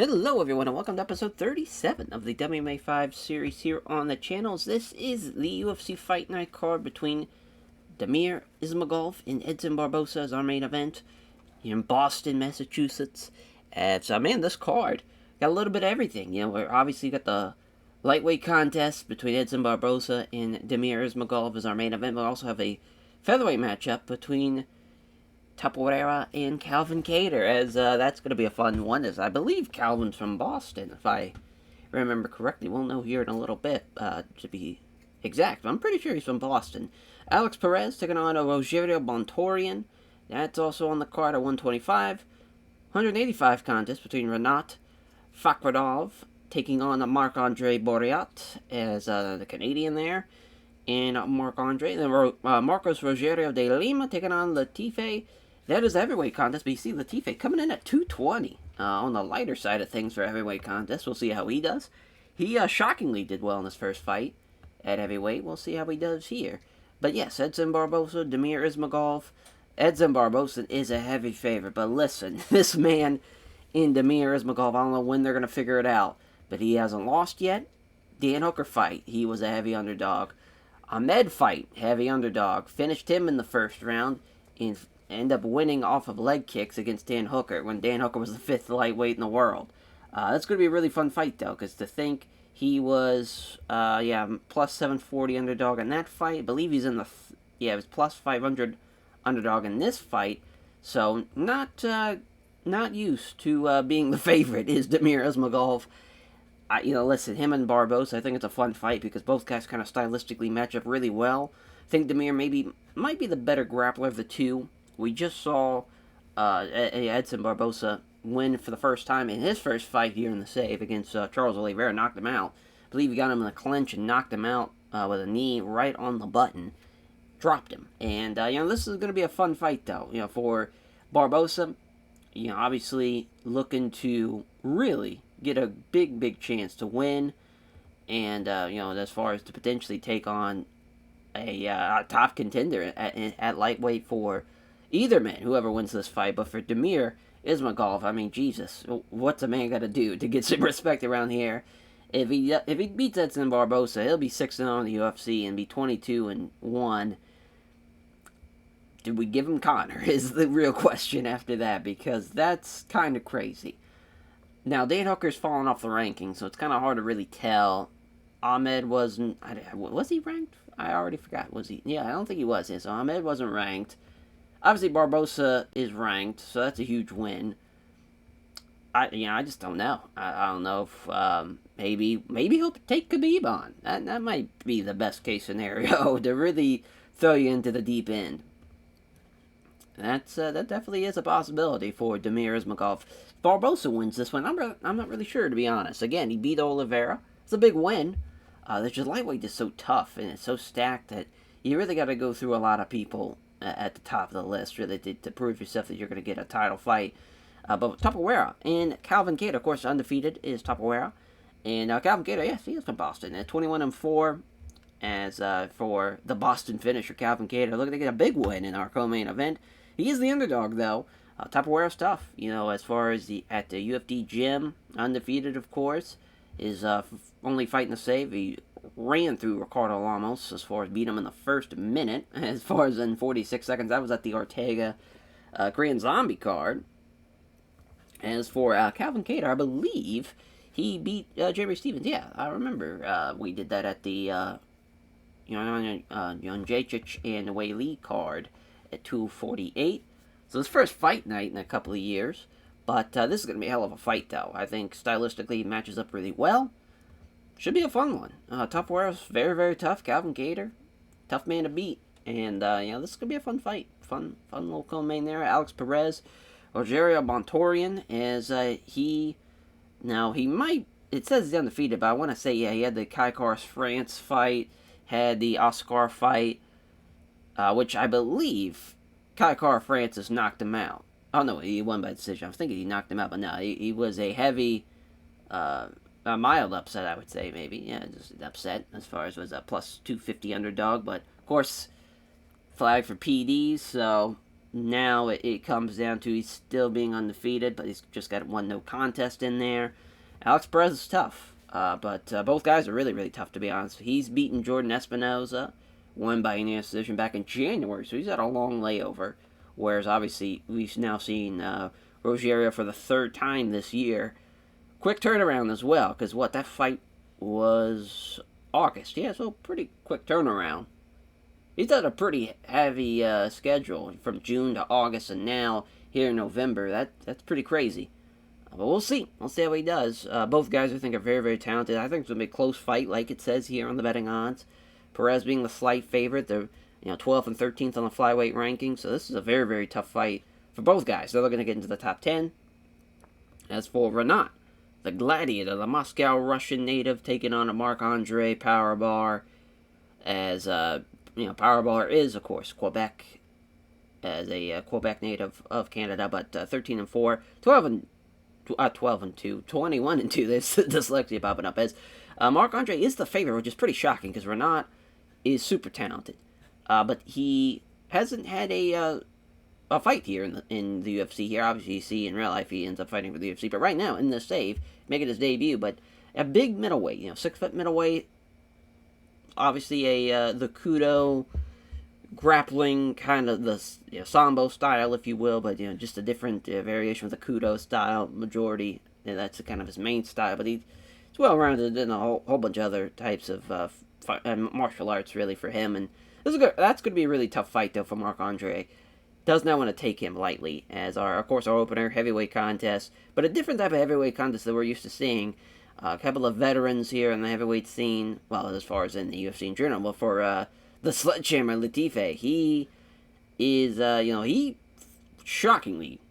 Hello everyone and welcome to episode 37 of the WMMA 5 series here on the channels. This is the UFC Fight Night card between Damir Ismagulov and Edson Barboza as our main event here in Boston, Massachusetts. So man, this card got a little bit of everything. We're obviously got the lightweight contest between Edson Barboza and Damir Ismagulov as our main event. We also have a featherweight matchup between Tapoeira and Calvin Kattar, as that's going to be a fun one, as I believe Calvin's from Boston, if I remember correctly. We'll know here in a little bit, to be exact. I'm pretty sure he's from Boston. Alex Perez taking on Rogerio Bontorian. That's also on the card at 125. 185 contest between Renat Fakhradov taking on Marc-Andre Bourriat as the Canadian there. And Marc-Andre. Then Marcos Rogerio de Lima taking on Latifi. That is the heavyweight contest, but you see Latifi coming in at 220 on the lighter side of things for heavyweight contest. We'll see how he does. He shockingly did well in his first fight at heavyweight. We'll see how he does here. But yes, Edson Barboza, Damir Ismagulov. Edson Barboza is a heavy favorite, but listen, this man in Damir Ismagulov, I don't know when they're going to figure it out, but he hasn't lost yet. Dan Hooker fight, he was a heavy underdog. Ahmed fight, heavy underdog. Finished him in the first round and ended up winning off of leg kicks against Dan Hooker when Dan Hooker was the 5th lightweight in the world. That's going to be a really fun fight, though, because to think he was, plus 740 underdog in that fight. I believe he's in the, it was plus 500 underdog in this fight. So, not used to being the favorite is Damir Ismagulov. Listen, him and Barboza, I think it's a fun fight because both guys kind of stylistically match up really well. I think Damir might be the better grappler of the two. We just saw Edson Barboza win for the first time in his first fight here in the save against Charles Oliveira, knocked him out. I believe he got him in the clinch and knocked him out with a knee right on the button. Dropped him. And, this is going to be a fun fight, though. For Barboza, obviously looking to really get a big chance to win, and as far as to potentially take on a top contender at lightweight for either man, whoever wins this fight. But for Damir Ismagulov, I mean, Jesus, what's a man got to do to get some respect around here? If he beats Edson Barboza, he'll be 6-0 in the UFC and be 22-1. Do we give him Conor is the real question after that, because that's kind of crazy. Now, Dan Hooker's fallen off the rankings, so it's kind of hard to really tell. Ahmed wasn't... Was he ranked? I already forgot. Was he? Yeah, I don't think he was. Yeah, so Ahmed wasn't ranked. Obviously, Barboza is ranked, so that's a huge win. I just don't know. I don't know if maybe he'll take Khabib on. That might be the best case scenario to really throw you into the deep end. That definitely is a possibility for Damir Ismagulov. Barboza wins this one. I'm not really sure, to be honest. Again, he beat Oliveira. It's a big win. There's just lightweight is so tough and it's so stacked that you really got to go through a lot of people at the top of the list really to prove yourself that you're going to get a title fight. But Tapoeira and Calvin Kattar, of course, undefeated is Tapoeira. And Calvin Kattar, yes, he is from Boston. At 21-4 as for the Boston finisher, Calvin Kattar, looking to get a big win in our co-main event. He is the underdog, though. Tapoeira's tough, as far as at the UFD gym, undefeated, of course, is only fighting to save. He ran through Ricardo Lamos as far as beat him in the first minute. As far as in 46 seconds, that was at the Ortega Korean Zombie card. As for Calvin Kattar, I believe he beat Jeremy Stevens. Yeah, I remember we did that at the Jacek and Wei Lee card at 248. So his first fight night in a couple of years. But this is going to be a hell of a fight, though. I think stylistically it matches up really well. Should be a fun one. Tapoeira's very, very tough. Calvin Kattar, tough man to beat. And, this is going to be a fun fight. Fun little co-main there. Alex Perez, Rogerio Bontorian, as he might, it says he's undefeated, but I want to say, he had the Kai Kars France fight, had the Oscar fight, which I believe Kai Kara Francis knocked him out. Oh, no, he won by decision. I was thinking he knocked him out, but no, he was a heavy, a mild upset, I would say, maybe. Yeah, just an upset as far as was a plus 250 underdog, but, of course, flag for PDs, so now it comes down to he's still being undefeated, but he's just got one no contest in there. Alex Perez is tough, but both guys are really, really tough, to be honest. He's beaten Jordan Espinoza, won by unanimous decision back in January, so he's had a long layover. Whereas, obviously, we've now seen Rogerio for the third time this year. Quick turnaround as well, because that fight was August. Yeah, so pretty quick turnaround. He's done a pretty heavy schedule from June to August, and now here in November. That's pretty crazy. But we'll see. We'll see how he does. Both guys, I think, are very, very talented. I think it's going to be a close fight, like it says here on the betting odds. Perez being the slight favorite. They're 12th and 13th on the flyweight ranking, so this is a very, very tough fight for both guys. They're looking to get into the top 10. As for Renat, the gladiator, the Moscow Russian native, taking on a Marc-Andre Powerbar, as Powerbar is, of course, Quebec, as a Quebec native of Canada, but 13-4, 12-2, 21-2. There's dyslexia popping up. As Marc-Andre is the favorite, which is pretty shocking because Renat is super talented, but he hasn't had a fight here in the UFC. Here, obviously, you see in real life he ends up fighting for the UFC, but right now in this save, making his debut. But a big middleweight, 6 foot middleweight. Obviously, the Kudo grappling kind of the Sambo style, if you will, but just a different variation of the Kudo style. Majority, that's kind of his main style, but he's well rounded in a whole bunch of other types of martial arts, really, for him. And that's going to be a really tough fight, though, for Marc-Andre. Does not want to take him lightly, as of course, our opener heavyweight contest, but a different type of heavyweight contest that we're used to seeing. A couple of veterans here in the heavyweight scene, well, as far as in the UFC in general, but for the sledgehammer Latifi, he is, he shockingly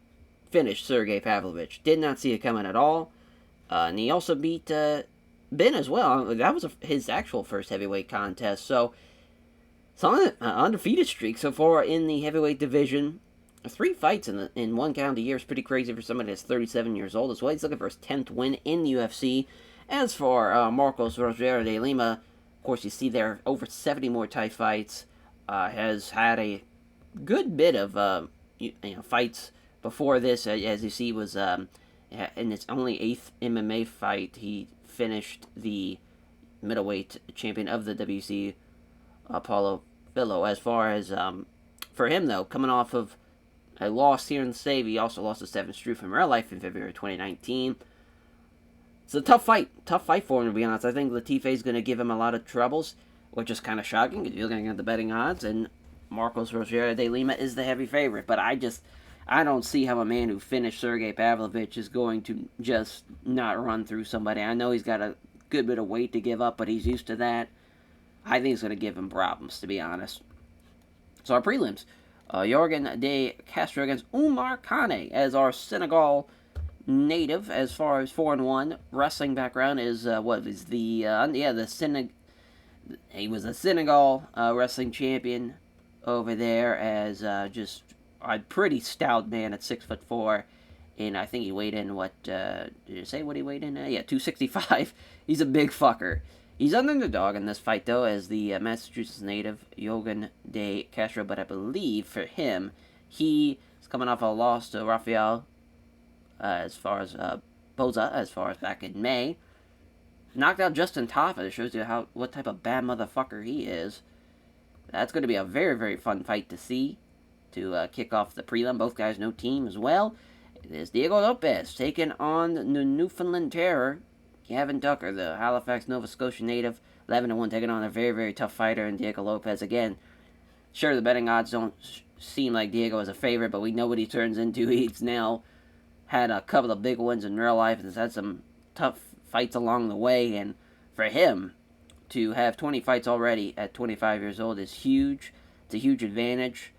finished Sergey Pavlovich. Did not see it coming at all, and he also beat Ben as well. That was his actual first heavyweight contest, so some undefeated streak so far in the heavyweight division. 3 fights in one calendar year is pretty crazy for somebody that's 37 years old as well. He's looking for his 10th win in the UFC. As for Marcos Rogerio de Lima, of course, you see there over 70 Muay Thai fights. Has had a good bit of fights before this. As you see, was in his only 8th MMA fight, he finished the middleweight champion of the WC, Paulo Filho. As far as for him, though, coming off of a loss here in the save, he also lost to Stefan Struve in real life in February 2019. It's a tough fight for him, to be honest. I think Latifi is going to give him a lot of troubles, which is kind of shocking if you're looking at the betting odds, and Marcos Rogerio de Lima is the heavy favorite, but I don't see how a man who finished Sergey Pavlovich is going to just not run through somebody. I know he's got a good bit of weight to give up, but he's used to that. I think it's going to give him problems, to be honest. So our prelims, Jorgen de Castro against Umar Kane, as our Senegal native. As far as 4-1 wrestling background is he was a Senegal wrestling champion over there, as just a pretty stout man at 6'4", and I think he weighed in did you say what he weighed in? 265. He's a big fucker. He's an underdog in this fight, though, as the Massachusetts native, Jorgen de Castro, but I believe for him, he is coming off a loss to Rafael, as far as Barboza, as far as back in May. Knocked out Justin Taffa. It shows you what type of bad motherfucker he is. That's going to be a very, very fun fight to see, to kick off the prelim. Both guys no team as well. It is Diego Lopez taking on the Newfoundland Terror, Gavin Tucker, the Halifax, Nova Scotia native, 11-1, taking on a very, very tough fighter in Diego Lopez. Again, sure, the betting odds don't seem like Diego is a favorite, but we know what he turns into. He's now had a couple of big wins in real life and has had some tough fights along the way. And for him to have 20 fights already at 25 years old is huge. It's a huge advantage.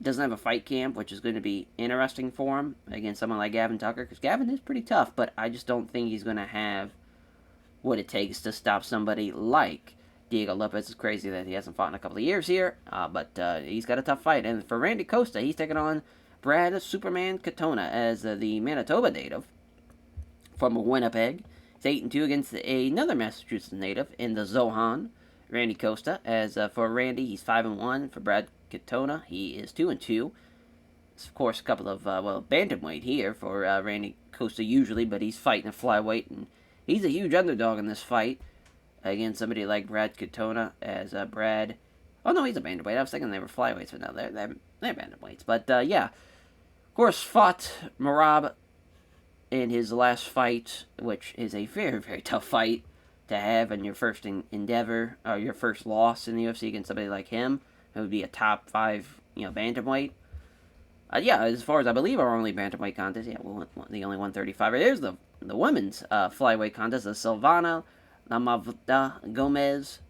Doesn't have a fight camp, which is going to be interesting for him against someone like Gavin Tucker, because Gavin is pretty tough, but I just don't think he's going to have what it takes to stop somebody like Diego Lopez. It's crazy that he hasn't fought in a couple of years here, but he's got a tough fight. And for Randy Costa, he's taking on Brad Superman Katona, as the Manitoba native from Winnipeg. He's 8-2 against another Massachusetts native in the Zohan, Randy Costa. As for Randy, he's 5-1. For Brad Katona, he is 2-2. of course, a couple of, bantamweight here for Randy Costa usually, but he's fighting a flyweight, and he's a huge underdog in this fight against somebody like Brad Katona, as Brad... Oh, no, he's a bantamweight. I was thinking they were flyweights, but no, they're bantamweights. But, yeah, of course, fought Merab in his last fight, which is a very, very tough fight to have in your first endeavor, or your first loss in the UFC against somebody like him. It would be a top 5, bantamweight. Yeah, as far as I believe, our only bantamweight contest, the only 135. There's the women's flyweight contest, the Silvana Lamavda Gomez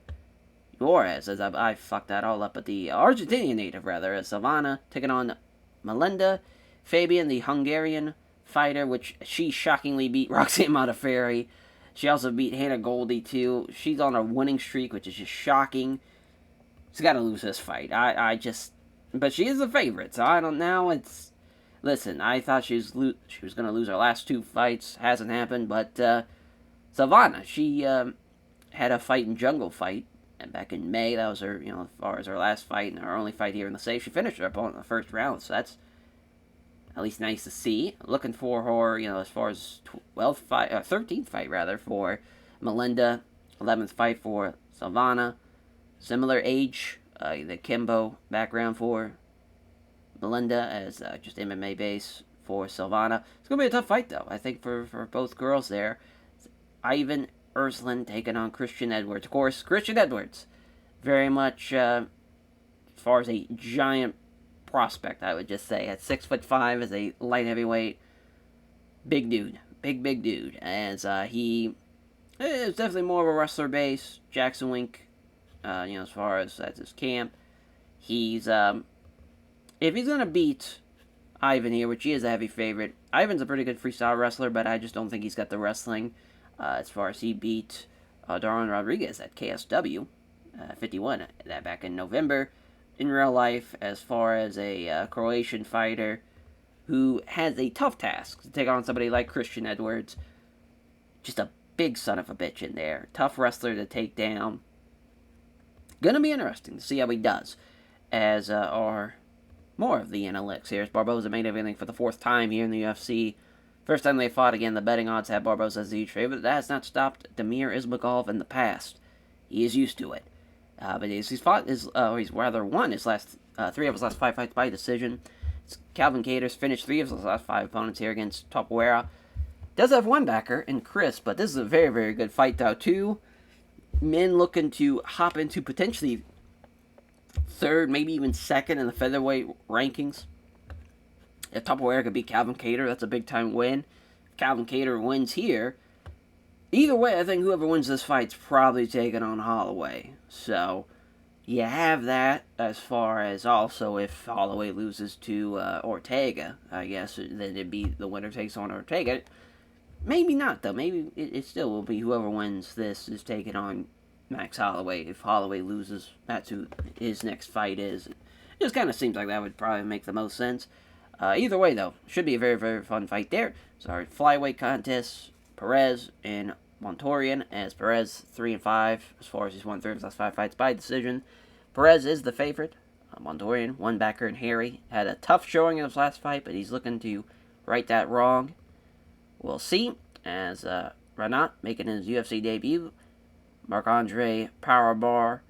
Juarez, as I fucked that all up, but the Argentinian native, rather, Silvana taking on Melinda Fabian, the Hungarian fighter, which she shockingly beat Roxanne Modafferi. She also beat Hannah Goldie, too. She's on a winning streak, which is just shocking. She's got to lose this fight. But she is the favorite, so I don't know. Listen, I thought she was going to lose her last 2 fights. Hasn't happened, but Silvana, she had a fight in Jungle Fight back in May. That was her, as far as her last fight and her only fight here in the safe. She finished her opponent in the first round, so that's at least nice to see. Looking for her, as far as 13th fight, rather, for Melinda. 11th fight for Silvana. Similar age, the Kimbo background for Melinda, as just MMA base for Silvana. It's going to be a tough fight, though, I think, for both girls there. It's Ivan Ersland taking on Christian Edwards. Of course, Christian Edwards, very much, as far as a giant prospect, I would just say, at 6'5" as a light heavyweight, big dude, big dude, as he is definitely more of a wrestler base. Jackson Wink, as far as that's his camp, he's if he's gonna beat Ivan here, which he is a heavy favorite. Ivan's a pretty good freestyle wrestler, but I just don't think he's got the wrestling. As far as he beat Darwin Rodriguez at KSW 51 that back in November. In real life, as far as a Croatian fighter who has a tough task to take on somebody like Christian Edwards. Just a big son of a bitch in there. Tough wrestler to take down. Gonna be interesting to see how he does. As are more of the analytics here. As Barboza made everything for the 4th time here in the UFC. First time they fought again, the betting odds had Barboza as the huge favorite. That has not stopped Damir Ismagulov in the past. He is used to it. But he's won his last 3 of his last 5 fights by decision. Calvin Kattar's finished 3 of his last 5 opponents here against Capoeira. Does have one backer in Chris, but this is a very, very good fight, though. 2 men looking to hop into potentially 3rd, maybe even 2nd in the featherweight rankings. If Capoeira could beat Calvin Kattar, that's a big-time win. If Calvin Kattar wins here, either way, I think whoever wins this fight's probably taking on Holloway. So, you have that, as far as also if Holloway loses to Ortega, I guess, then it'd be the winner takes on Ortega. Maybe not, though. Maybe it still will be whoever wins this is taking on Max Holloway. If Holloway loses, that's who his next fight is. It just kind of seems like that would probably make the most sense. Either way, though, should be a very, very fun fight there. Sorry, flyweight contests, Perez and Montorian, as Perez 3-5 as far as he's won 3 of his last 5 fights by decision. Perez is the favorite. Montorian, one backer, and Harry had a tough showing in his last fight, but he's looking to right that wrong. We'll see. As Renat making his UFC debut, Marc-Andre Powerbar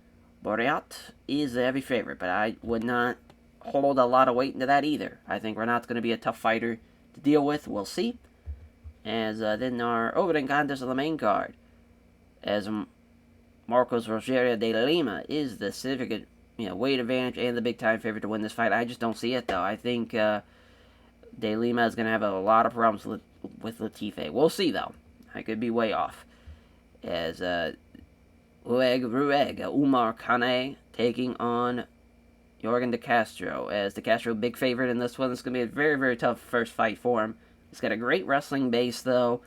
Boreat is the heavy favorite, but I would not hold a lot of weight into that either. I think Renat's going to be a tough fighter to deal with. We'll see. As then our opening contest on the main card, as Marcos Rogerio de Lima is the significant weight advantage and the big time favorite to win this fight. I just don't see it, though. I think De Lima is going to have a lot of problems with Latifi. We'll see, though. I could be way off. As Rueg Umar Kane taking on Jorgen De Castro. As De Castro, big favorite in this one. It's going to be a very, very tough first fight for him. He's got a great wrestling base, though.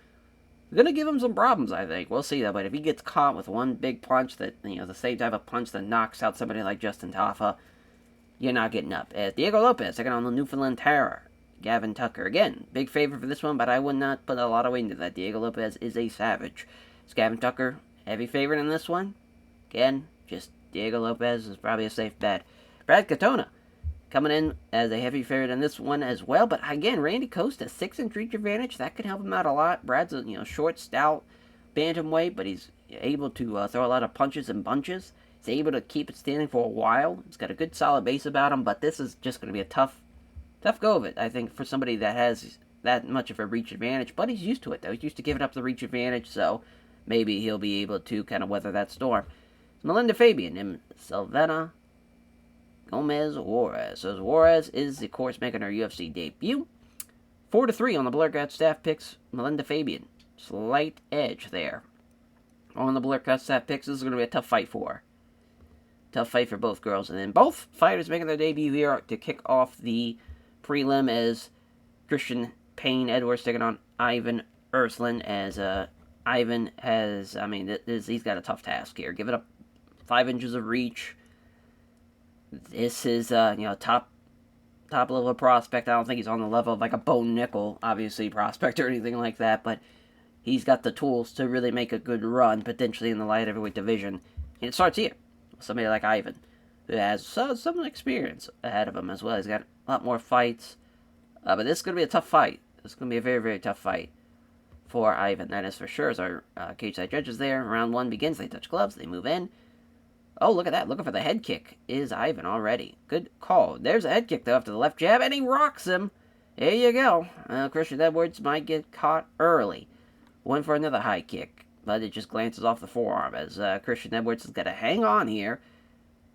Going to give him some problems, I think. We'll see, though. But if he gets caught with one big punch that, the same type of punch that knocks out somebody like Justin Tafa, you're not getting up. Diego Lopez taking on the Newfoundland Terror. Gavin Tucker. Again, big favorite for this one, but I would not put a lot of weight into that. Diego Lopez is a savage. Is Gavin Tucker heavy favorite in this one? Again, just Diego Lopez is probably a safe bet. Brad Katona coming in as a heavy favorite in this one as well. But again, Randy Costa, 6-inch reach advantage. That could help him out a lot. Brad's a short, stout bantamweight, but he's able to throw a lot of punches and bunches. He's able to keep it standing for a while. He's got a good, solid base about him. But this is just going to be a tough go of it, I think, for somebody that has that much of a reach advantage. But he's used to it, though. He's used to giving up the reach advantage, so maybe he'll be able to kind of weather that storm. Melinda Fabian and Silvana Gomez Juarez. So Juarez is, of course, making her UFC debut. 4-3 on the Blurcast staff picks. Melinda Fabian, slight edge there. On the Blurcast staff picks, this is going to be a tough fight for her. Tough fight for both girls. And then both fighters making their debut here to kick off the prelim as Christian Payne Edwards taking on Ivan Ersland. As Ivan has, he's got a tough task here. Give it up 5 inches of reach. This is, top level prospect. I don't think he's on the level of like a Bo Nickel, obviously, prospect or anything like that, but he's got the tools to really make a good run, potentially in the light heavyweight division. And it starts here. Somebody like Ivan, who has some experience ahead of him as well. He's got a lot more fights, but this is going to be a tough fight. This is going to be a very, very tough fight for Ivan, that is for sure. As our cage side judges there, round 1 begins. They touch gloves, they move in. Oh, look at that. Looking for the head kick is Ivan already. Good call. There's a head kick, though, after the left jab, and he rocks him. There you go. Christian Edwards might get caught early. Went for another high kick, but it just glances off the forearm as Christian Edwards has got to hang on here.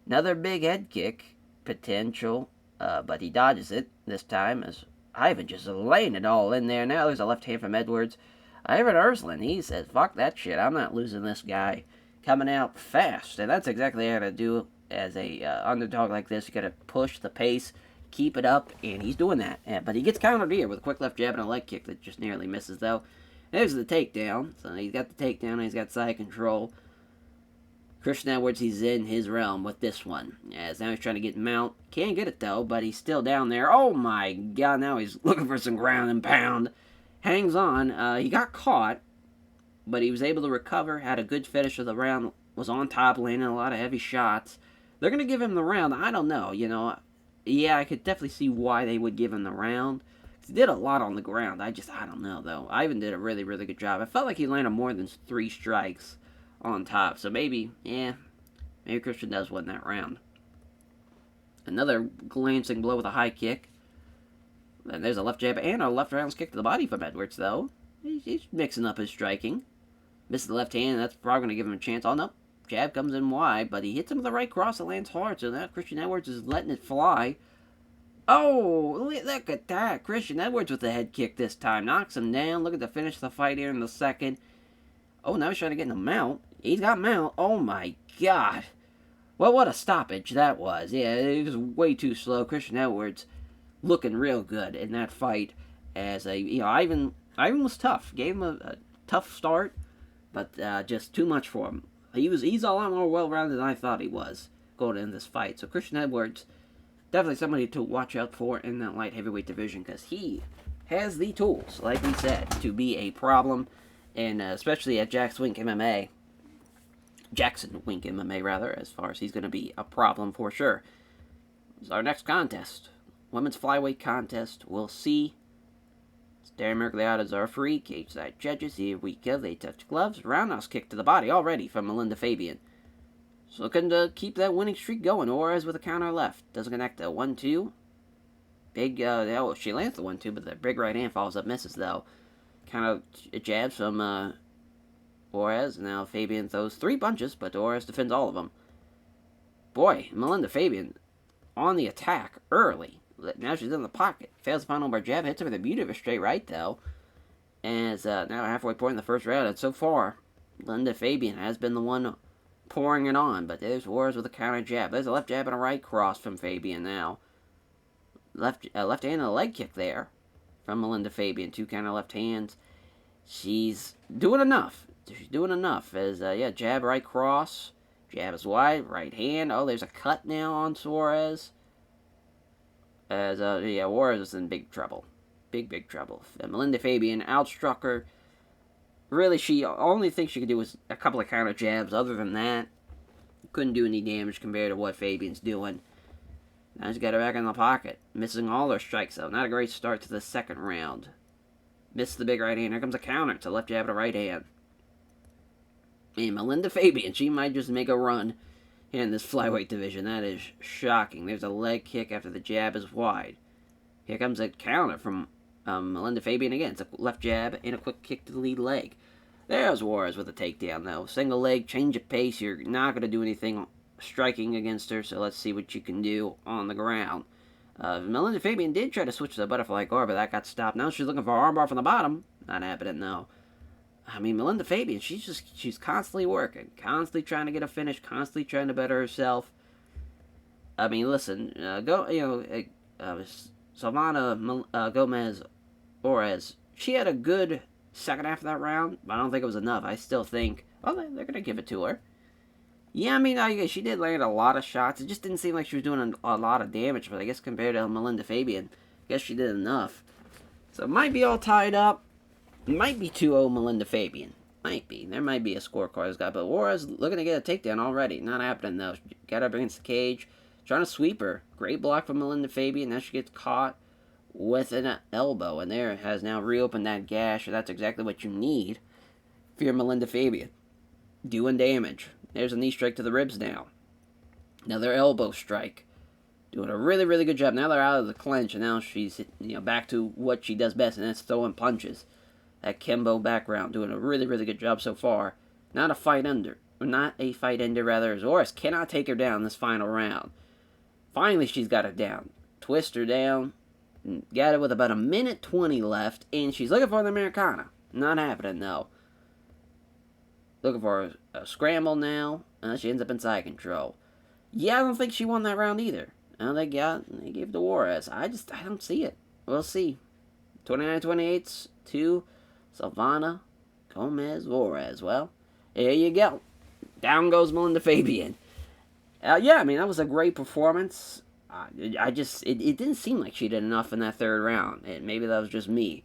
Another big head kick potential, but he dodges it this time as Ivan just laying it all in there. Now there's a left hand from Edwards. Ivan Ersland, he says, fuck that shit. I'm not losing this guy. Coming out fast, and that's exactly how to do as a underdog like this. You got to push the pace, keep it up, and he's doing that. But he gets countered here with a quick left jab and a leg kick that just nearly misses, though. There's the takedown. So he's got the takedown, and he's got side control. Christian Edwards, he's in his realm with this one. As now he's trying to get mount. Can't get it, though, but he's still down there. Oh, my God, now he's looking for some ground and pound. Hangs on. He got caught, but he was able to recover, had a good finish of the round, was on top, landing a lot of heavy shots. They're going to give him the round. I don't know, Yeah, I could definitely see why they would give him the round. He did a lot on the ground. I don't know, though. Ivan did a really, really good job. I felt like he landed more than 3 strikes on top. So maybe Christian does win that round. Another glancing blow with a high kick. And there's a left jab and a left round's kick to the body from Edwards, though. He's mixing up his striking. Misses the left hand, that's probably going to give him a chance. Oh, no. Jab comes in wide, but he hits him with the right cross that lands hard, so now Christian Edwards is letting it fly. Oh, look at that. Christian Edwards with the head kick this time. Knocks him down. Look at the finish of the fight here in the second. Oh, now he's trying to get in the mount. He's got mount. Oh, my God. Well, what a stoppage that was. Yeah, it was way too slow. Christian Edwards looking real good in that fight. As Ivan was tough. Gave him a tough start, but just too much for him. He's a lot more well-rounded than I thought he was going into this fight. So Christian Edwards, definitely somebody to watch out for in that light heavyweight division because he has the tools, like we said, to be a problem, and especially at Jackson Wink MMA, as far as he's going to be a problem for sure. This is our next contest. Women's flyweight contest. We'll see. Darren Mergliotta is our referee. Cage side judges. Here we go. They touch gloves. Roundhouse kick to the body already from Melinda Fabian. So looking to keep that winning streak going. Juarez with a counter left. Doesn't connect the 1-2. Big, she lands the 1-2, but the big right hand follows up. Misses, though. Kind of jabs from Juarez. Now Fabian throws 3 punches, but Juarez defends all of them. Boy, Melinda Fabian on the attack early. Now she's in the pocket. Fails the final bar jab. Hits her with a beauty of a straight right, though. And it's now halfway point in the first round. And so far, Melinda Fabian has been the one pouring it on. But there's Juarez with a counter jab. There's a left jab and a right cross from Fabian now. Left hand and a leg kick there from Melinda Fabian. 2 counter left hands. She's doing enough. As, jab, right cross. Jab is wide. Right hand. Oh, there's a cut now on Suarez. As, Juarez is in big trouble. Big trouble. And Melinda Fabian outstruck her. Really, only thing she could do was a couple of counter jabs. Other than that, couldn't do any damage compared to what Fabian's doing. Now she's got her back in the pocket. Missing all her strikes, though. Not a great start to the second round. Missed the big right hand. Here comes a counter to left jab to right hand. And Melinda Fabian, she might just make a run in this flyweight division. That is shocking. There's a leg kick after the jab is wide. Here comes a counter from Melinda Fabian again. It's a left jab and a quick kick to the lead leg. There's Juarez with a takedown, though. Single leg, change of pace. You're not going to do anything striking against her, so let's see what you can do on the ground. Melinda Fabian did try to switch to the butterfly guard, but that got stopped. Now she's looking for an armbar from the bottom. Not happening, though. I mean, Melinda Fabian, she's constantly working, constantly trying to get a finish, constantly trying to better herself. I mean, listen, Silvana Gomez Juarez, she had a good second half of that round, but I don't think it was enough. I still think, they're going to give it to her. Yeah, I mean, she did land a lot of shots. It just didn't seem like she was doing a lot of damage, but I guess compared to Melinda Fabian, I guess she did enough. So it might be all tied up. It might be 2-0 Melinda Fabian. Might be. There might be a scorecard this guy, but Juarez looking to get a takedown already. Not happening, though. Got her up against the cage. Trying to sweep her. Great block from Melinda Fabian. Now she gets caught with an elbow, and there has now reopened that gash. That's exactly what you need for your Melinda Fabian. Doing damage. There's a knee strike to the ribs now. Another elbow strike. Doing a really, really good job. Now they're out of the clinch, and now she's back to what she does best, and that's throwing punches. That Kembo background, doing a really, really good job so far. Not a fight ender, rather. Juarez cannot take her down this final round. Finally, she's got it down. Twist her down. Got it with about 1:20 left, and she's looking for the Americana. Not happening, though. Looking for a scramble now. She ends up in side control. Yeah, I don't think she won that round either. They gave it to Juarez. I don't see it. We'll see. 29-28 to Silvana Gomez Juarez. Well, there you go. Down goes Melinda Fabian. Yeah, I mean, that was a great performance. It didn't seem like she did enough in that third round. Maybe that was just me.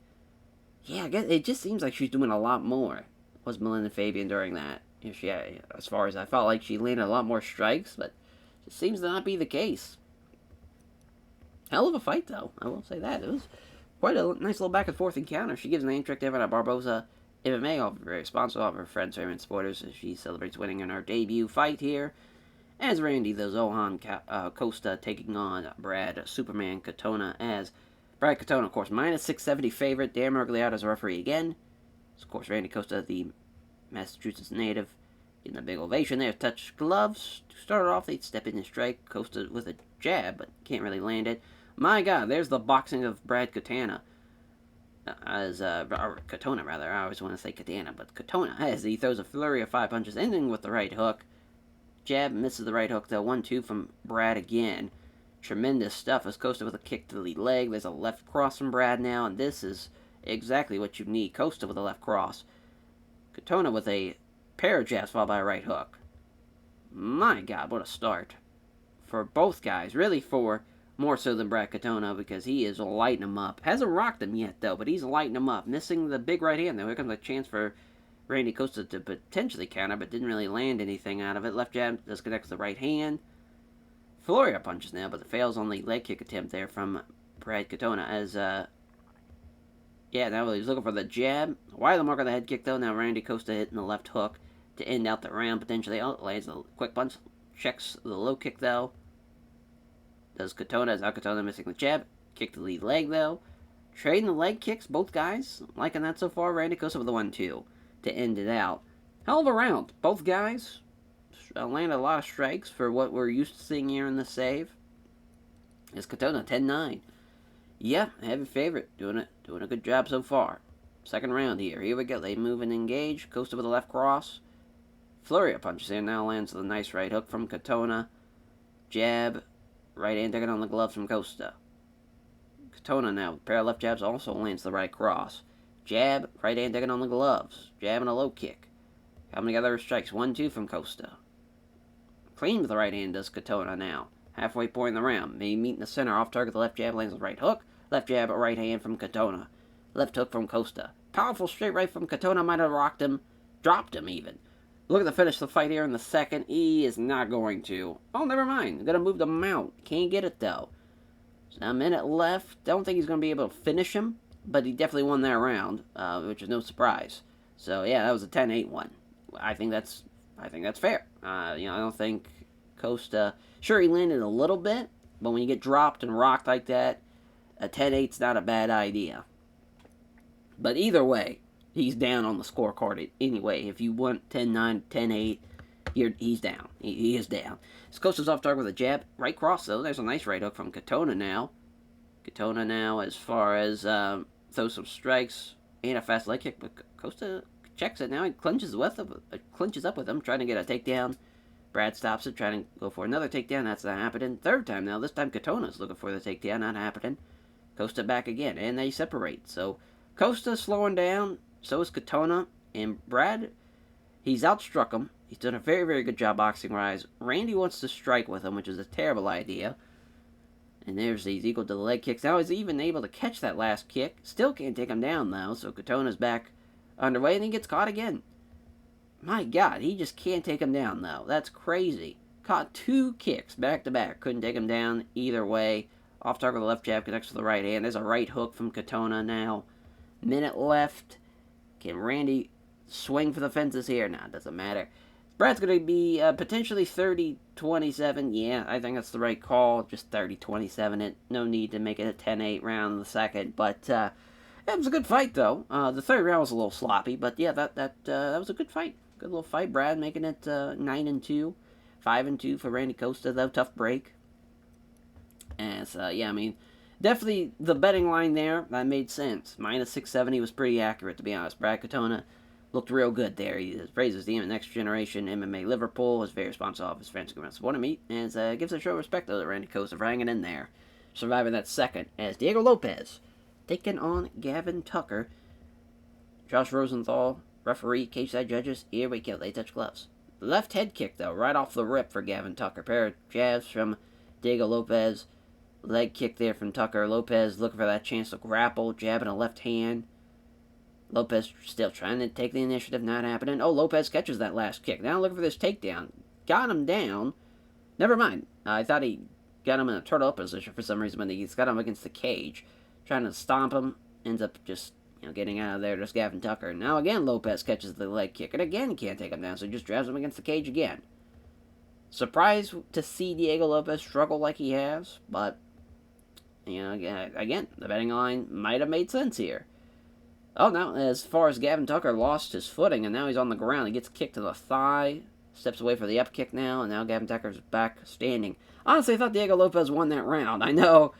Yeah, I guess it just seems like she's doing a lot more. Was Melinda Fabian during that? As far as I felt like she landed a lot more strikes, but it seems to not be the case. Hell of a fight, though. I will say that. It was quite a nice little back and forth encounter. She gives an name trick to everyone at Barboza MMA, very responsible of her friends, family, supporters, as she celebrates winning in her debut fight here. As Randy the Zohan Costa taking on Brad Superman Katona, as Brad Katona, of course, minus 670 favorite. Dan Mergliata as referee again. Of course, Randy Costa, the Massachusetts native, getting a big ovation there. Touch gloves. To start off, they'd step in and strike. Costa with a jab, but can't really land it. My God, there's the boxing of Brad Katana. Katona, rather. I always want to say Katana, but Katona, as he throws a flurry of 5 punches, ending with the right hook. Jab misses the right hook, though. 1-2 from Brad again. Tremendous stuff as Costa with a kick to the lead leg. There's a left cross from Brad now, and this is exactly what you need. Costa with a left cross. Katona with a pair of jabs followed by a right hook. My God, what a start. For both guys. Really for more so than Brad Katona, because he is lighting him up. Hasn't rocked him yet, though, but he's lighting him up. Missing the big right hand, though. Here comes a chance for Randy Costa to potentially counter, but didn't really land anything out of it. Left jab does connect to the right hand. Flurry of punches now, but it fails on the leg kick attempt there from Brad Katona. As, now he's looking for the jab. Wide the mark on the head kick, though. Now Randy Costa hitting the left hook to end out the round, potentially. Lands a quick punch. Checks the low kick, though. Does Katona, as Katona missing the jab. Kick to the lead leg, though. Trading the leg kicks, both guys. Liking that so far. Randy Costa with the 1-2 to end it out. Hell of a round. Both guys landed a lot of strikes for what we're used to seeing here in the save. It's Katona 10-9. Yeah, heavy favorite. Doing a good job so far. Second round here. Here we go. They move and engage. Costa with a left cross. Flurry of punches there. Now lands the nice right hook from Katona. Jab. Right hand taking on the gloves from Costa. Katona now with a pair of left jabs also lands the right cross. Jab. Right hand taking on the gloves. Jab and a low kick. Coming together strikes 1-2 from Costa. Clean with the right hand does Katona now. Halfway point in the round. May meet in the center. Off target. The left jab lands the right hook. Left jab, right hand from Katona. Left hook from Costa. Powerful straight right from Katona. Might have rocked him. Dropped him even. Looking to finish the fight here in the second. He is not going to. Oh, never mind. Gonna move the mount. Can't get it, though. So now a minute left. Don't think he's going to be able to finish him, but he definitely won that round, which is no surprise. So, yeah, that was a 10-8 one. I think that's fair. I don't think Costa... Sure, he landed a little bit, but when you get dropped and rocked like that, a 10-8's not a bad idea. But either way, he's down on the scorecard anyway. If you want 10-9, 10-8, he's down. He is down. Costa's off target with a jab. Right cross, though. There's a nice right hook from Katona now. Katona now, as far as throws some strikes and a fast leg kick, but Costa checks it now. He clinches up with him, trying to get a takedown. Brad stops it, trying to go for another takedown. That's not happening. Third time now. This time Katona's looking for the takedown. Not happening. Costa back again, and they separate. So Costa slowing down. So is Katona. And Brad, he's outstruck him. He's done a very, very good job boxing-wise. Randy wants to strike with him, which is a terrible idea. And there's these equal to the leg kicks. Now he's even able to catch that last kick. Still can't take him down, though. So Katona's back underway, and he gets caught again. My God, he just can't take him down, though. That's crazy. Caught 2 kicks back-to-back. Couldn't take him down either way. Off target with the left jab, connects to the right hand. There's a right hook from Katona now. Minute left. Can Randy swing for the fences here? Nah, it doesn't matter. Brad's going to be potentially 30-27. Yeah, I think that's the right call. Just 30-27. No need to make it a 10-8 round in the second. But it was a good fight, though. The third round was a little sloppy. But yeah, that was a good fight. Good little fight. Brad making it 9-2. 5-2 for Randy Costa, though. Tough break. And so, yeah, I mean, definitely the betting line there, that made sense. Minus 670 was pretty accurate, to be honest. Brad Katona looked real good there. He praises the Next Generation MMA Liverpool. Was very responsive of his friends coming out supporting me. And gives a show of respect, though, to Randy Costa for hanging in there. Surviving that second as Diego Lopez taking on Gavin Tucker. Josh Rosenthal, referee, cage side judges. Here we go. They touch gloves. Left head kick, though, right off the rip for Gavin Tucker. Pair of jabs from Diego Lopez. Leg kick there from Tucker. Lopez looking for that chance to grapple. Jabbing a left hand. Lopez still trying to take the initiative. Not happening. Oh, Lopez catches that last kick. Now looking for this takedown. Got him down. Never mind. I thought he got him in a turtle up position for some reason, but he's got him against the cage. Trying to stomp him. Ends up just getting out of there. Just Gavin Tucker. Now again, Lopez catches the leg kick. And again, can't take him down, so he just drives him against the cage again. Surprised to see Diego Lopez struggle like he has, but again, the betting line might have made sense here. Oh, now, as far as Gavin Tucker lost his footing, and now he's on the ground. He gets kicked to the thigh, steps away for the up kick now, and now Gavin Tucker's back standing. Honestly, I thought Diego Lopez won that round. I know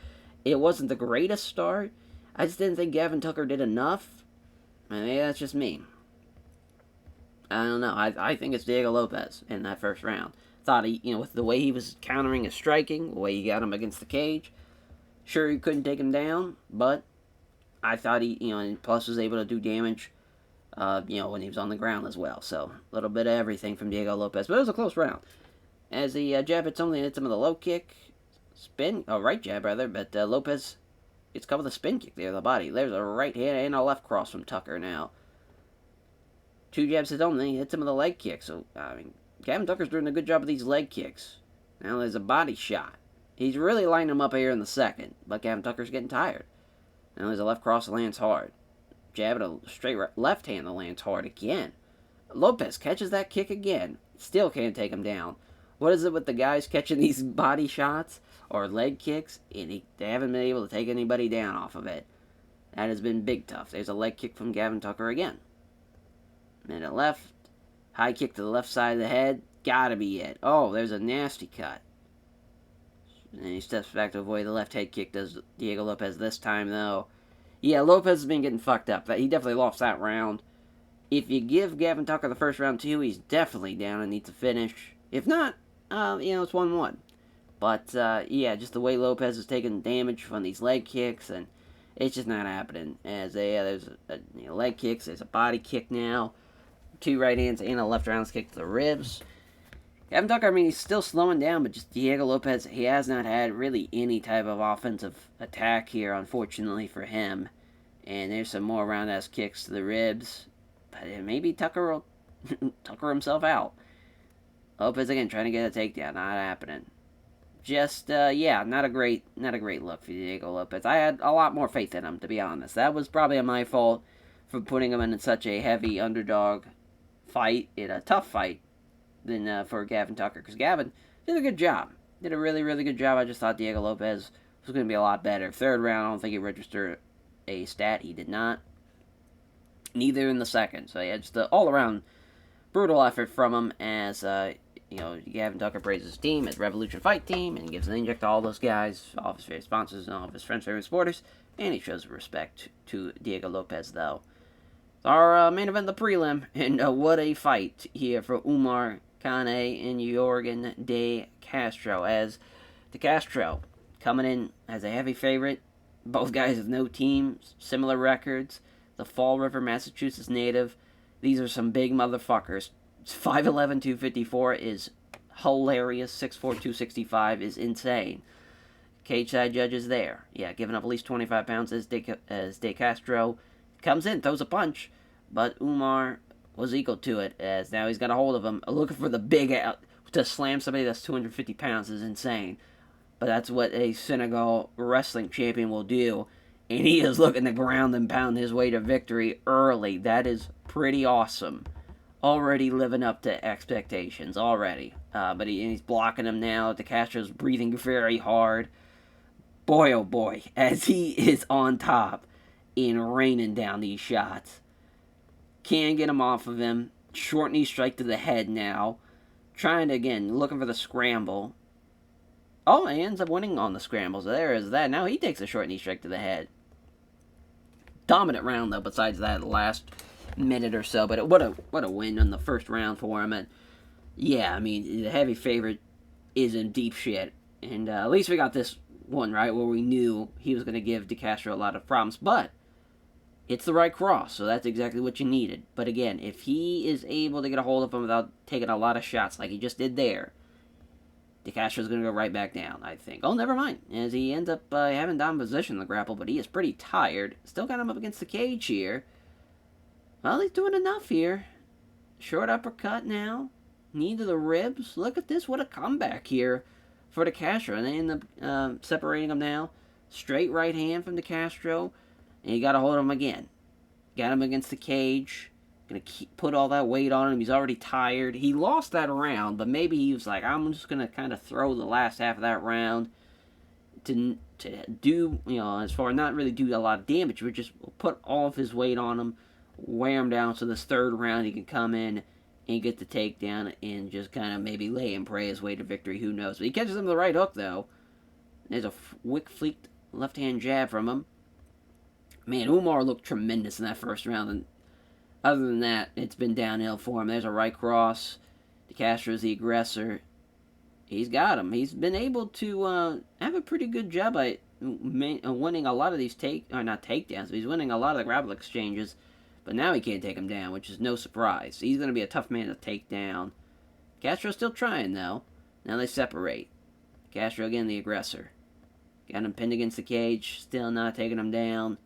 it wasn't the greatest start. I just didn't think Gavin Tucker did enough. Maybe that's just me. I don't know. I think it's Diego Lopez in that first round. Thought he, with the way he was countering his striking, the way he got him against the cage, sure, he couldn't take him down, but I thought he, and plus was able to do damage, when he was on the ground as well. So, a little bit of everything from Diego Lopez. But it was a close round. As the jab hits him, they hit him with a low kick. Right jab, rather. But Lopez gets covered with a spin kick there to the body. There's a right hand and a left cross from Tucker now. 2 jabs hit him, then he hits him with a leg kick. So, Gavin Tucker's doing a good job of these leg kicks. Now there's a body shot. He's really lining him up here in the second, but Gavin Tucker's getting tired. Now there's a left cross that lands hard. Jab at a straight left hand that lands hard again. Lopez catches that kick again. Still can't take him down. What is it with the guys catching these body shots or leg kicks, and they haven't been able to take anybody down off of it? That has been big tough. There's a leg kick from Gavin Tucker again. Minute left. High kick to the left side of the head. Gotta be it. Oh, there's a nasty cut. And he steps back to avoid the left head kick, does Diego Lopez this time, though. Yeah, Lopez has been getting fucked up. He definitely lost that round. If you give Gavin Tucker the first round, too, he's definitely down and needs to finish. If not, it's 1-1. But, yeah, just the way Lopez is taking damage from these leg kicks, and it's just not happening. As there's leg kicks, there's a body kick now. 2 right hands and a left round kick to the ribs. Gavin Tucker, he's still slowing down, but just Diego Lopez, he has not had really any type of offensive attack here, unfortunately for him. And there's some more roundhouse kicks to the ribs. But maybe Tucker will Tucker himself out. Lopez again trying to get a takedown, not happening. Just yeah, not a great look for Diego Lopez. I had a lot more faith in him, to be honest. That was probably my fault for putting him in such a heavy underdog fight, in a tough fight, than for Gavin Tucker, because Gavin did a good job. Did a really, really good job. I just thought Diego Lopez was going to be a lot better. Third round, I don't think he registered a stat. He did not. Neither in the second. So yeah, just an all-around brutal effort from him as, Gavin Tucker praises his team, his Revolution Fight team, and gives an inject to all those guys, all of his favorite sponsors, and all of his friends' favorite supporters, and he shows respect to Diego Lopez, though. Our main event, the prelim, and what a fight here for Umar Kane and Yorgan De Castro, as De Castro coming in as a heavy favorite. Both guys have no teams, similar records. The Fall River, Massachusetts native. These are some big motherfuckers. 5'11", 254 is hilarious. 6'4", 265 is insane. Cage side judges there. Yeah, giving up at least 25 pounds as De Castro comes in, throws a punch, but Umar was equal to it, as now he's got a hold of him. Looking for the big out to slam somebody that's 250 pounds is insane. But that's what a Senegal wrestling champion will do. And he is looking to ground and pound his way to victory early. That is pretty awesome. Already living up to expectations, already. But he's blocking him now. De Castro's breathing very hard. Boy, oh boy, as he is on top and raining down these shots. Can't get him off of him. Short knee strike to the head now. Trying to, again, looking for the scramble. Oh, he ends up winning on the scramble, so there is that. Now he takes a short knee strike to the head. Dominant round, though, besides that last minute or so. But what a win in the first round for him. And, yeah, I mean, the heavy favorite is in deep shit. And at least we got this one, right, where we knew he was going to give De Castro a lot of problems. But it's the right cross, so that's exactly what you needed. But again, if he is able to get a hold of him without taking a lot of shots like he just did there, De Castro's going to go right back down, I think. Oh, never mind, as he ends up having down position in the grapple, but he is pretty tired. Still got him up against the cage here. Well, he's doing enough here. Short uppercut now. Knee to the ribs. Look at this, what a comeback here for De Castro. And they end up separating him now. Straight right hand from De Castro. And he got a hold of him again. Got him against the cage. Gonna put all that weight on him. He's already tired. He lost that round, but maybe he was like, I'm just gonna kind of throw the last half of that round to do, as far as not really do a lot of damage, but just put all of his weight on him, wear him down, so this third round he can come in and get the takedown and just kind of maybe lay and pray his way to victory. Who knows? But he catches him with the right hook, though. There's a quick left hand jab from him. Man, Umar looked tremendous in that first round, and other than that, it's been downhill for him. There's a right cross. De Castro's the aggressor. He's got him. He's been able to have a pretty good job at winning a lot of these not takedowns, but he's winning a lot of the grapple exchanges. But now he can't take him down, which is no surprise. He's going to be a tough man to take down. Castro's still trying, though. Now they separate. Castro again, the aggressor. Got him pinned against the cage. Still not taking him down.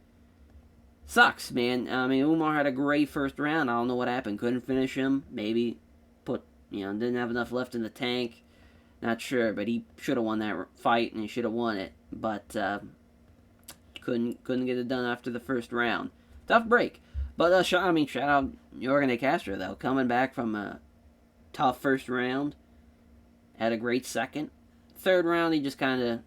Sucks, man. I mean, Umar had a great first round. I don't know what happened. Couldn't finish him. Maybe didn't have enough left in the tank. Not sure, but he should have won that fight, and he should have won it. But couldn't get it done after the first round. Tough break. But shout out Yorgan De Castro, though, coming back from a tough first round. Had a great second. Third round, he just kind of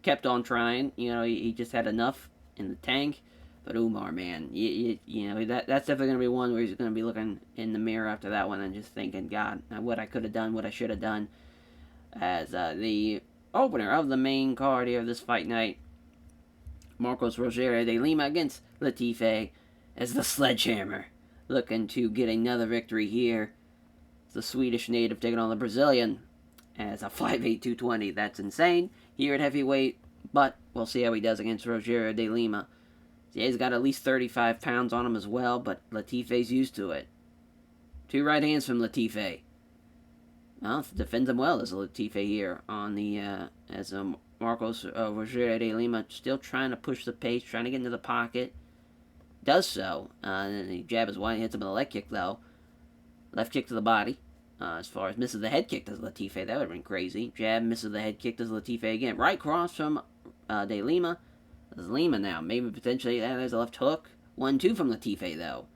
kept on trying. He just had enough in the tank. But Umar, man, that's definitely going to be one where he's going to be looking in the mirror after that one and just thinking, God, what I could have done, what I should have done. As the opener of the main card here of this fight night, Marcos Rogério de Lima against Latifi as the Sledgehammer, looking to get another victory here. It's the Swedish native taking on the Brazilian as a 5'8", 220. That's insane here at heavyweight, but we'll see how he does against Rogério de Lima. Yeah, he's got at least 35 pounds on him as well, but Latifi's used to it. Two right hands from Latifi. Well, defends him well as Latifi here on the Marcos Rogério de Lima still trying to push the pace, trying to get into the pocket. Does so. And he jab is wide, hits him with a leg kick though. Left kick to the body. As far as misses the head kick, does Latife. That would have been crazy. Jab, misses the head kick, does Latife again. Right cross from De Lima. There's Lima now. Maybe potentially, there's a left hook. 1-2 from Latife, though.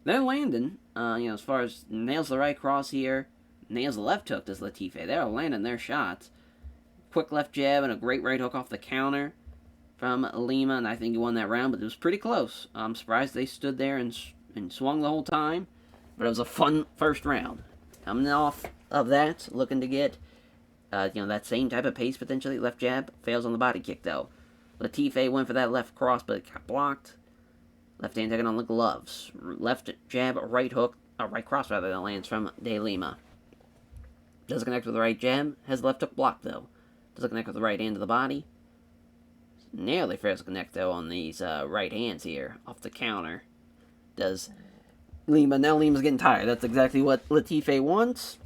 They're landing, as far as nails the right cross here. Nails the left hook, does Latife. They're landing their shots. Quick left jab and a great right hook off the counter from Lima, and I think he won that round, but it was pretty close. I'm surprised they stood there and swung the whole time, but it was a fun first round. Coming off of that, looking to get, that same type of pace potentially. Left jab, fails on the body kick, though. Latife went for that left cross, but it got blocked. Left hand taking on the gloves. Left jab, right hook, right cross rather, that lands from De Lima. Doesn't connect with the right jab, has the left hook blocked, though. Doesn't connect with the right hand to the body. Nearly fails to connect, though, on these right hands here, off the counter. Does Lima. Now Lima's getting tired. That's exactly what Latife wants.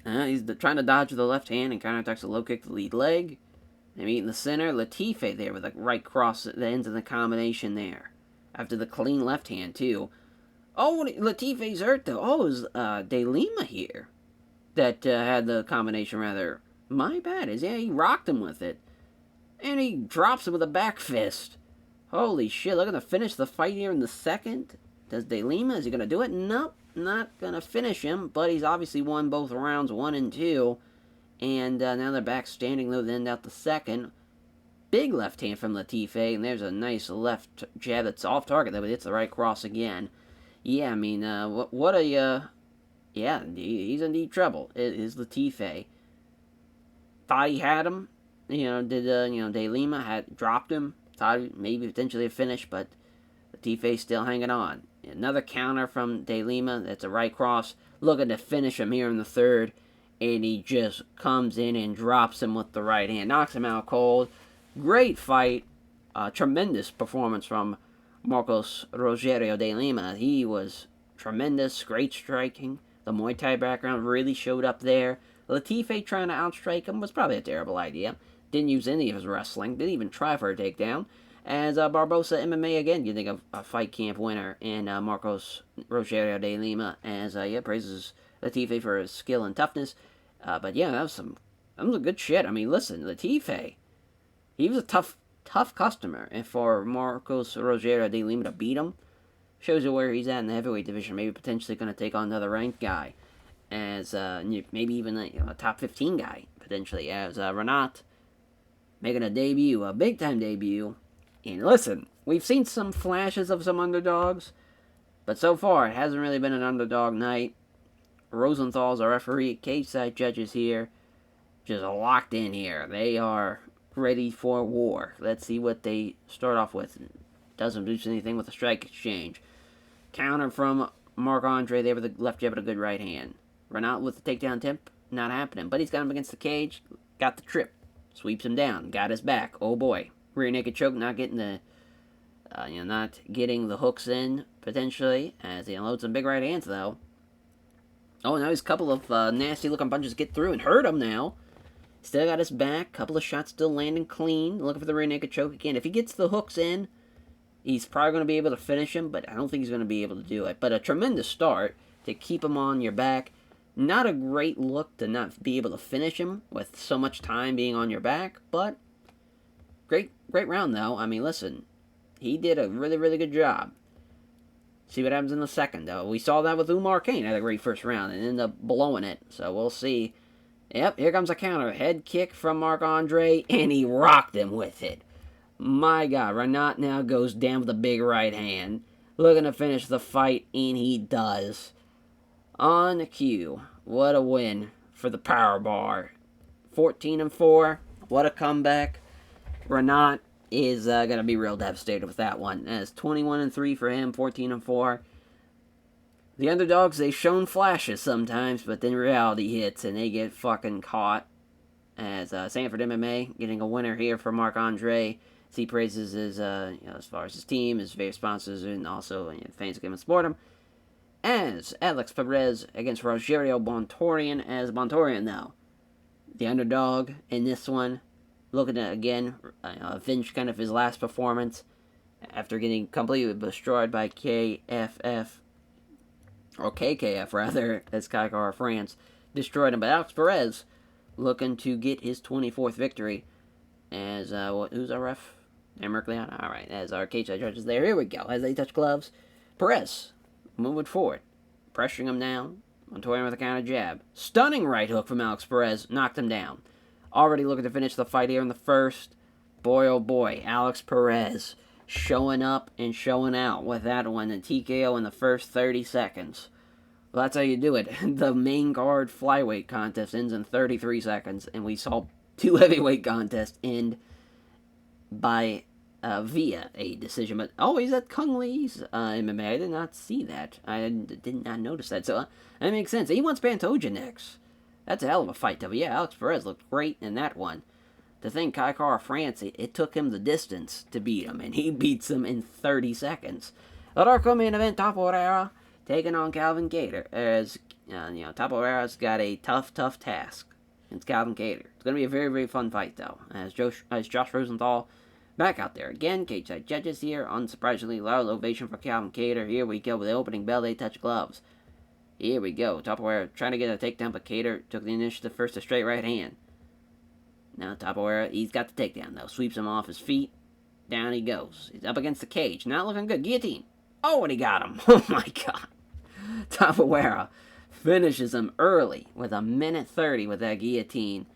He's trying to dodge with the left hand and counterattacks a low kick to the lead leg. They meet in the center. Latife there with a right cross that ends in the combination there. After the clean left hand, too. Oh, Latife's hurt, though. Oh, it was De Lima here that had the combination, rather. My bad. He rocked him with it. And he drops him with a back fist. Holy shit, looking to finish the fight here in the second. Does De Lima, is he going to do it? Nope, not going to finish him, but he's obviously won both rounds 1 and 2. And now they're back standing, though, to end out the second. Big left hand from Latife, and there's a nice left jab that's off target, though, but it's the right cross again. Yeah, I mean, what a, yeah, he's in deep trouble. It is Latife. Thought he had him, De Lima had dropped him. Thought maybe potentially a finish, but Latife's still hanging on. Another counter from De Lima. That's a right cross. Looking to finish him here in the third. And he just comes in and drops him with the right hand. Knocks him out cold. Great fight. Tremendous performance from Marcos Rogerio de Lima. He was tremendous. Great striking. The Muay Thai background really showed up there. Latife trying to outstrike him was probably a terrible idea. Didn't use any of his wrestling. Didn't even try for a takedown. As Barboza MMA again getting a fight camp winner in Marcos Rogerio de Lima. As praises Latife for his skill and toughness. But yeah, that was some good shit. I mean, listen, Latife, he was a tough customer, and for Marcos Rogerio de Lima to beat him shows you where he's at in the heavyweight division. Maybe potentially going to take on another ranked guy, as maybe even a top 15 guy potentially. As Renat making a debut, a big time debut. And listen, we've seen some flashes of some underdogs, but so far it hasn't really been an underdog night. Rosenthal's our referee. Cage side judges here, just locked in here. They are ready for war. Let's see what they start off with. Doesn't do anything with the strike exchange. Counter from Marc-Andre there with a left jab and a good right hand. Renat with the takedown attempt, not happening. But he's got him against the cage, got the trip. Sweeps him down, got his back. Oh boy. Rear naked choke, not getting the hooks in, potentially, as he unloads some big right hands, though. Oh, now he's a couple of nasty-looking punches get through and hurt him now. Still got his back. Couple of shots still landing clean. Looking for the rear naked choke again. If he gets the hooks in, he's probably going to be able to finish him, but I don't think he's going to be able to do it. But a tremendous start to keep him on your back. Not a great look to not be able to finish him with so much time being on your back, but great round, though. I mean, listen, he did a really, really good job. See what happens in the second, though. We saw that with Umar Kane. Had a great first round and ended up blowing it. So we'll see. Yep, here comes a counter. Head kick from Marc-Andre, and he rocked him with it. My God, Renat now goes down with a big right hand. Looking to finish the fight, and he does. On cue. What a win for the Power Bar. 14-4. What a comeback. Renat is going to be real devastated with that one. As 21-3 for him, 14-4. The underdogs, they've shown flashes sometimes, but then reality hits and they get fucking caught. As Sanford MMA getting a winner here for Marc-Andre. As he praises his, as far as his team, his various sponsors, and also fans that come and support him. As Alex Perez against Rogerio Bontorian, as Bontorian now, the underdog in this one, looking to, again, avenge kind of his last performance after getting completely destroyed by KFF. or KKF rather, as Kai France destroyed him. But Alex Perez looking to get his 24th victory. As, who's our ref? Mercleon? Alright, as our cage judges there. Here we go. As they touch gloves, Perez moving forward, pressuring him down. Montoya with a counter jab. Stunning right hook from Alex Perez. Knocked him down. Already looking to finish the fight here in the first. Boy, oh boy, Alex Perez showing up and showing out with that one. The TKO in the first 30 seconds. Well, that's how you do it. The main card flyweight contest ends in 33 seconds, and we saw two heavyweight contests end by via a decision. But he's at Kung Lee's MMA. I did not see that. I did not notice that. So that makes sense. He wants Pantoja next. That's a hell of a fight, though. Yeah, Alex Perez looked great in that one. To think Kai France, it took him the distance to beat him, and he beats him in 30 seconds. At our co-main event, Topo Herrera taking on Calvin Kattar. As Topo Herrera's got a tough task. It's Calvin Kattar. It's going to be a very, very fun fight, though. As Josh Rosenthal back out there again. Cage side judges here. Unsurprisingly, loud ovation for Calvin Kattar. Here we go with the opening bell. They touch gloves. Here we go. Topo Herrera trying to get a takedown, but Kattar took the initiative first, a straight right hand. Now Topo Herrera, he's got the takedown, though. Sweeps him off his feet. Down he goes. He's up against the cage. Not looking good. Guillotine. Oh, and he got him. Oh, my God. Topo Herrera finishes him early with a minute 30 with that guillotine.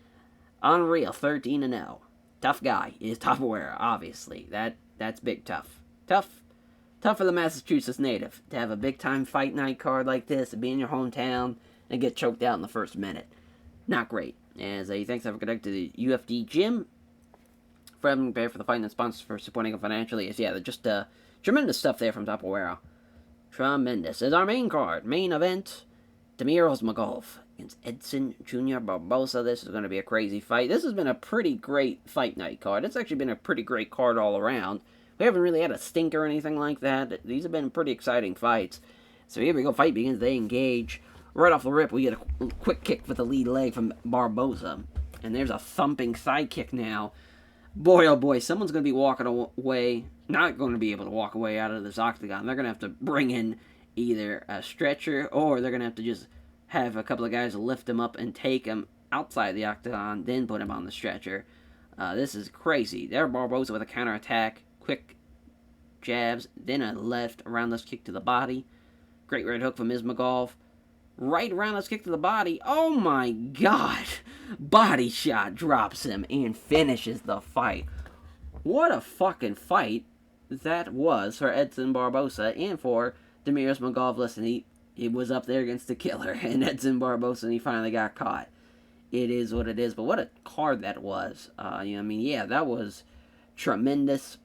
Unreal. 13-0. Tough guy is Topo Herrera, obviously. That's big tough. Tough for the Massachusetts native to have a big-time fight night card like this, to be in your hometown, and get choked out in the first minute. Not great. As he thanks everyone connected to the UFD gym for having prepared for the fight and sponsors for supporting him financially. Just tremendous stuff there from Topo Herrera. Tremendous. As our main card, main event, Damir Ismagulov against Edson Jr. Barboza. This is going to be a crazy fight. This has been a pretty great fight night card. It's actually been a pretty great card all around. We haven't really had a stinker or anything like that. These have been pretty exciting fights. So here we go. Fight begins. They engage. Right off the rip, we get a quick kick with the lead leg from Barboza. And there's a thumping side kick now. Boy, oh boy, someone's going to be walking away. Not going to be able to walk away out of this octagon. They're going to have to bring in either a stretcher, or they're going to have to just have a couple of guys lift him up and take him outside the octagon, then put him on the stretcher. This is crazy. There, Barboza with a counterattack. Quick jabs, then a left roundhouse kick to the body. Great right hook from Ismagulov. Right roundhouse kick to the body. Oh my God. Body shot drops him and finishes the fight. What a fucking fight that was for Edson Barboza and for Damir Ismagulov. Listen, he was up there against the killer, and Edson Barboza, and he finally got caught. It is what it is, but what a card that was. That was tremendous.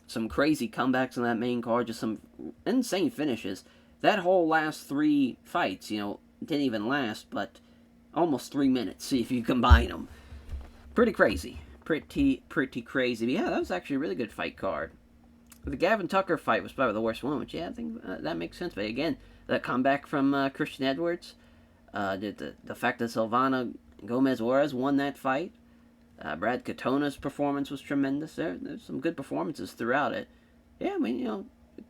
Some crazy comebacks on that main card, just some insane finishes. That whole last three fights, didn't even last, but almost 3 minutes, see if you combine them. Pretty crazy. Pretty crazy. But yeah, that was actually a really good fight card. The Gavin Tucker fight was probably the worst one, which, yeah, I think that makes sense. But again, that comeback from Christian Edwards, the fact that Silvana Gomez-Juarez won that fight, Brad Katona's performance was tremendous. There's some good performances throughout it. Yeah,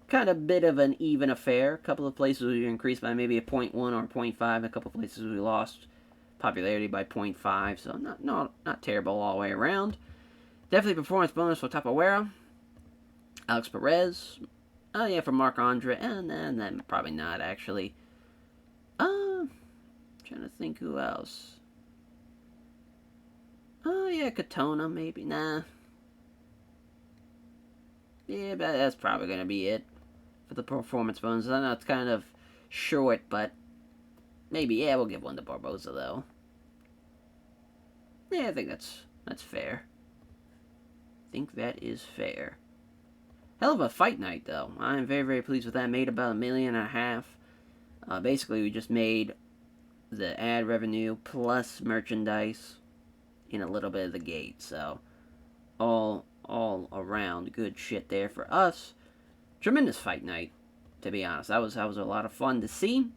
kind of bit of an even affair. A couple of places we increased by maybe a 0.1 or 0.5. A couple of places we lost popularity by 0.5. So not terrible all the way around. Definitely performance bonus for Topo Herrera. Alex Perez. For Mark Andre. And then probably not, actually. Trying to think who else. Katona, maybe. Nah. Yeah, but that's probably going to be it for the performance bonus. I know it's kind of short, but maybe, we'll give one to Barboza, though. Yeah, I think that's fair. I think that is fair. Hell of a fight night, though. I'm very, very pleased with that. Made about $1.5 million. Basically, we just made the ad revenue plus merchandise in a little bit of the gate. So, all around good shit there for us. Tremendous fight night, to be honest. That was a lot of fun to see.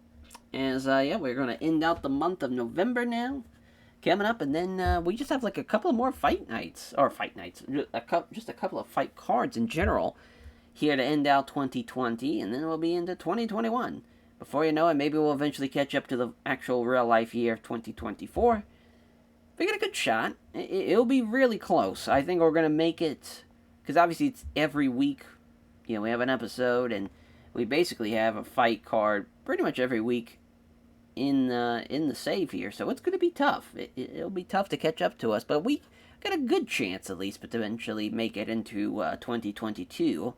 As we're gonna end out the month of November now, coming up, and then we just have like a couple of more fight nights, just a couple of fight cards in general here to end out 2020, and then we'll be into 2021. before you know it, maybe we'll eventually catch up to the actual real-life year of 2024. We got a good shot. It'll be really close. I think we're going to make it, because obviously it's every week. We have an episode, and we basically have a fight card pretty much every week in the save here. So it's going to be tough. It'll be tough to catch up to us, but we got a good chance at least, but to eventually make it into 2022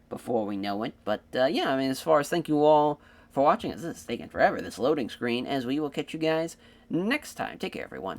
before we know it. But yeah, I mean, as far as thank you all for watching, this is taking forever, this loading screen, as we will catch you guys next time. Take care, everyone.